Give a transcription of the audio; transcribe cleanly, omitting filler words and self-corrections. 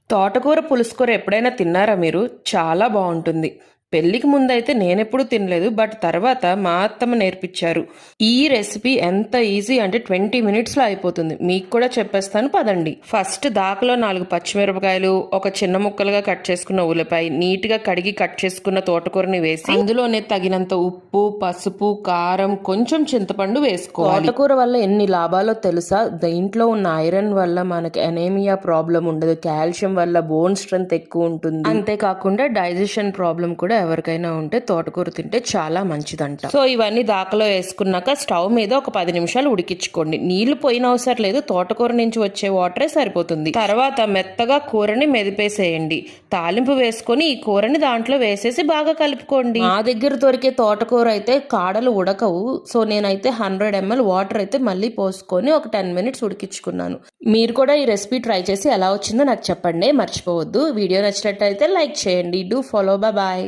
తోటకూర పులుసుకూర ఎప్పుడైనా తిన్నారా మీరు? చాలా బావుంటుంది. పెళ్ళికి ముందైతే నేనెప్పుడూ తినలేదు. బట్ తర్వాత మా అత్తమ్మ నేర్పించారు. ఈ రెసిపీ ఎంత ఈజీ అంటే 20 మినిట్స్‌లో అయిపోతుంది. మీకు కూడా చెప్పేస్తాను పదండి. ఫస్ట్ దాకలో 4 పచ్చిమిరపకాయలు, ఒక చిన్న ముక్కలుగా కట్ చేసుకున్న ఉల్లిపాయ, నీట్‌గా కడిగి కట్ చేసుకున్న తోటకూరని వేసి అందులోనే తగినంత ఉప్పు, పసుపు, కారం, కొంచెం చింతపండు వేసుకోవాలి. తోటకూర వల్ల ఎన్ని లాభాలో తెలుసా? దీంట్లో ఉన్న ఐరన్ వల్ల మనకి అనేమియా ప్రాబ్లం ఉండదు. కాల్షియం వల్ల బోన్ స్ట్రెంగ్త్ ఎక్కువ ఉంటుంది. అంతేకాకుండా డైజెషన్ ప్రాబ్లం కూడా ఎవరికైనా ఉంటే తోటకూర తింటే చాలా మంచిదంట. సో ఇవన్నీ దాకలో వేసుకున్నాక స్టవ్ మీద ఒక 10 నిమిషాలు ఉడికించుకోండి. నీళ్లు పోయిన అవసరం లేదు, తోటకూర నుంచి వచ్చే వాటరే సరిపోతుంది. తర్వాత మెత్తగా కూరని మెదిపేసేయండి. తాలింపు వేసుకొని ఈ కూరని దాంట్లో వేసేసి బాగా కలుపుకోండి. మా దగ్గర దొరికే తోటకూర అయితే కాడలు ఉడకవు. సో నేనైతే 100 ml వాటర్ అయితే మళ్ళీ పోసుకొని ఒక 10 మినిట్స్ ఉడికించుకున్నాను. మీరు కూడా ఈ రెసిపీ ట్రై చేసి ఎలా వచ్చిందో నాకు చెప్పండి, మర్చిపోవద్దు. వీడియో నచ్చినట్టయితే లైక్ చేయండి. Do follow. బాయ్.